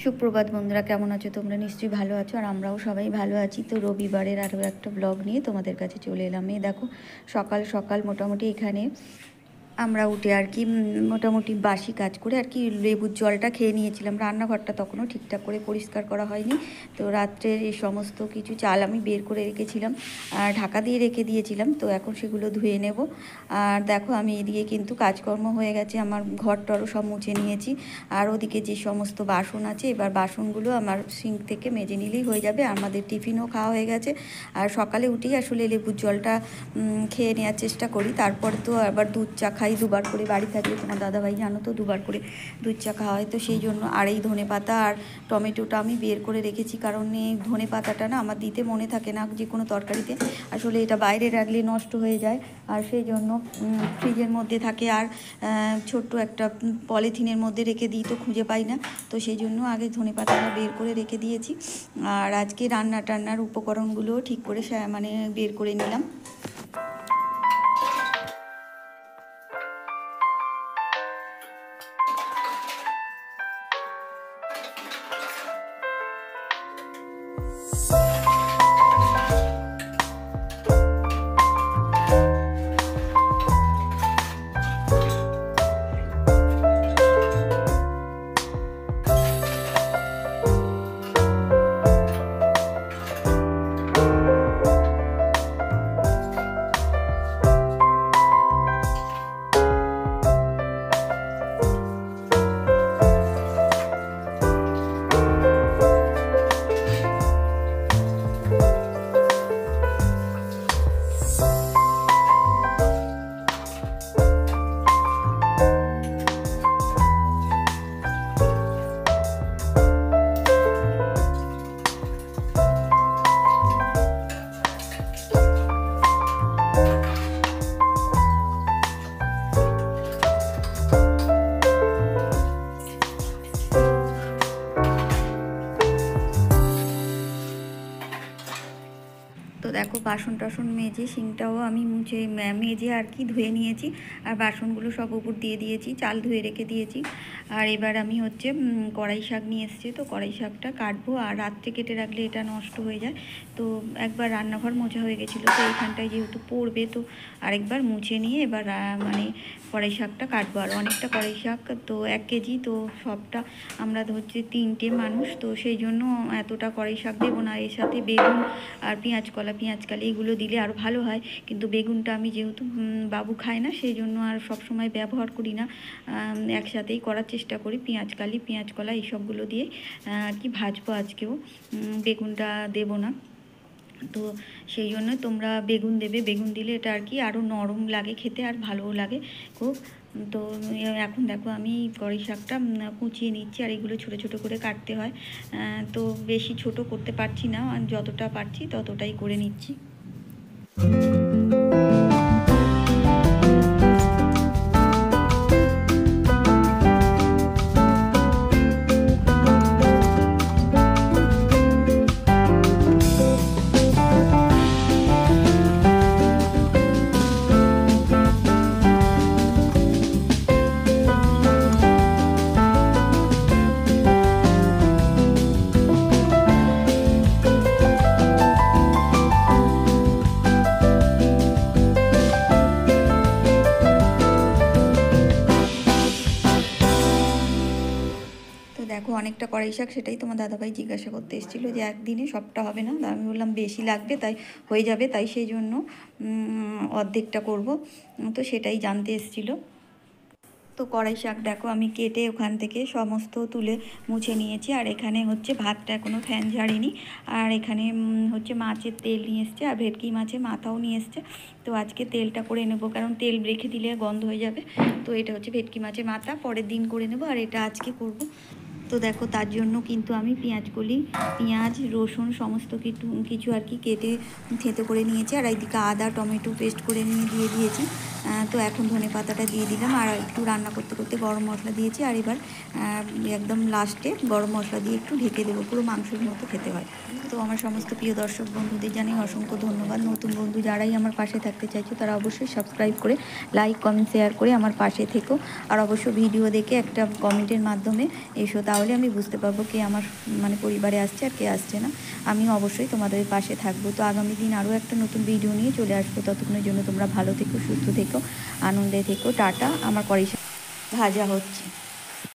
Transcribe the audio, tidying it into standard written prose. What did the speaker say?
সুপ্রভাত বন্ধুরা, কেমন আছো তোমরা? নিশ্চয়ই ভালো আছো, আর আমরাও সবাই ভালো আছি। তো রবিবারের আরও একটা ব্লগ নিয়ে তোমাদের কাছে চলে এলাম। এই দেখো, সকাল সকাল মোটামুটি এখানে আমরা উঠে আর কি মোটামুটি বাসি কাজ করে আর কি লেবুর জলটা খেয়ে নিয়েছিলাম। রান্নাঘরটা তখনও ঠিকঠাক করে পরিষ্কার করা হয়নি। তো রাত্রের এই সমস্ত কিছু চাল আমি বের করে রেখেছিলাম আর ঢাকা দিয়ে রেখে দিয়েছিলাম। তো এখন সেগুলো ধুয়ে নেব। আর দেখো, আমি এদিকে কিন্তু কাজকর্ম হয়ে গেছে, আমার ঘর টরও সব মুছে নিয়েছি। আর ওদিকে যে সমস্ত বাসন আছে, এবার বাসনগুলো আমার সিঙ্ক থেকে মেজে নিলেই হয়ে যাবে। আমাদের টিফিনও খাওয়া হয়ে গেছে। আর সকালে উঠেই আসলে লেবুর জলটা খেয়ে নেওয়ার চেষ্টা করি। তারপর তো আবার দুধ চা খাই দুবার করে, বাড়ি থাকলে তোমার দাদাভাই জানো তো দুবার করে দুধ চা খাওয়া হয়। তো সেই জন্য আর এই ধনেপাতা আর টমেটোটা আমি বের করে রেখেছি, কারণ এই ধনেপাতাটা না আমার দিতে মনে থাকে না যে কোনো তরকারিতে। আসলে এটা বাইরে রাখলে নষ্ট হয়ে যায়, আর সেই জন্য ফ্রিজের মধ্যে থাকে। আর ছোট্ট একটা পলিথিনের মধ্যে রেখে দিই, তো খুঁজে পাই না। তো সেই জন্য আগে ধনেপাতাটা বের করে রেখে দিয়েছি। আর আজকে রান্নার উপকরণগুলোও ঠিক করে মানে বের করে নিলাম। তো দেখো, বাসন টাসন মেজে সিংটাও আমি মেজে আর কি ধুয়ে নিয়েছি। আর বাসনগুলো সব উপর দিয়ে দিয়েছি, চাল ধুয়ে রেখে দিয়েছি। আর এবার আমি হচ্ছে কড়াই শাক নিয়ে এসেছি, তো কড়াই শাকটা কাটবো। আর রাত্রে কেটে রাখলে এটা নষ্ট হয়ে যায়। তো একবার রান্নাঘর মোছা হয়ে গেছিলো, তো এইখানটায় যেহেতু পড়বে, তো আরেকবার মুছে নিয়ে এবার মানে কড়াই শাকটা কাটবো। আর অনেকটা কড়াই শাক, তো 1 কেজি, তো সবটা আমরা হচ্ছে 3টে মানুষ, তো সেই জন্য এতটা কড়াই শাক দেবো না। এর সাথে বেগুন আর পেঁয়াজকালি এগুলো দিলে আরও ভালো হয়। কিন্তু বেগুনটা আমি যেহেতু বাবু খায় না, সেই জন্য আর সব সময় ব্যবহার করি না, একসাথেই করার চেষ্টা করি। পেঁয়াজকলা এইসবগুলো দিয়ে আর কি ভাজবো আজকেও, বেগুনটা দেবো না। তো সেই জন্য তোমরা বেগুন দেবে, বেগুন দিলে এটা আর কি আরও নরম লাগে খেতে, আর ভালোও লাগে খুব। তো এখন দেখো, আমি কড়াই শাকটা কুচিয়ে নিচ্ছি। আর এগুলো ছোটো ছোটো করে কাটতে হয়, তো বেশি ছোট করতে পারছি না, যতটা পারছি ততটাই করে নিচ্ছি। দেখো, অনেকটা কড়াই শাক, সেটাই তোমার দাদাভাই জিজ্ঞাসা করতে এসেছিলো যে একদিনে সবটা হবে না। আমি বললাম বেশি লাগবে, তাই হয়ে যাবে, তাই সেই জন্য অর্ধেকটা করব। তো সেটাই জানতে এসেছিলো। তো কড়াই শাক দেখো, আমি কেটে ওখান থেকে সমস্ত তুলে মুছে নিয়েছি। আর এখানে হচ্ছে ভাতটা এখনও ফ্যান ঝাড়িনি। আর এখানে হচ্ছে মাছের তেল নিয়ে এসছে, আর ভেটকি মাছের মাথাও নিয়ে এসছে। তো আজকে তেলটা করে নেব, কারণ তেল রেখে দিলে গন্ধ হয়ে যাবে। তো এটা হচ্ছে ভেটকি মাছের মাথা, পরের দিন করে নেব, আর এটা আজকে করব। তো দেখো, তার জন্য কিন্তু আমি পেঁয়াজ রসুন সমস্ত কিছু আর কি কেটে থেঁতো করে নিয়েছি। আর এইদিকে আদা টমেটো পেস্ট করে দিয়ে দিয়েছি। তো এখন ধনে পাতাটা দিয়ে দিলাম, আর একটু রান্না করতে করতে গরম মশলা দিয়েছি, আর এবার একদম লাস্টে গরম মশলা দিয়ে একটু ঢেকে দেবো, পুরো মাংসের মতো খেতে হয়। তো আমার সমস্ত প্রিয় দর্শক বন্ধুদের জানাই অসংখ্য ধন্যবাদ। নতুন বন্ধু যারাই আমার পাশে থাকতে চাইছো তারা অবশ্যই সাবস্ক্রাইব করে লাইক কমেন্ট শেয়ার করে আমার পাশে থেকো, আর অবশ্য ভিডিও দেখে একটা কমেন্টের মাধ্যমে এসো, তাহলে আমি বুঝতে পারবো কে আমার মানে পরিবারে আসছে আর কে আসছে না। আমি অবশ্যই তোমাদের পাশে থাকবো। তো আগামী দিন আরও একটা নতুন ভিডিও নিয়ে চলে আসবো। ততক্ষণের জন্য তোমরা ভালো থেকো, সুস্থ থেকো, আনন্দে থেকো। টাটা। আমার কড়াই ভাজা হচ্ছে।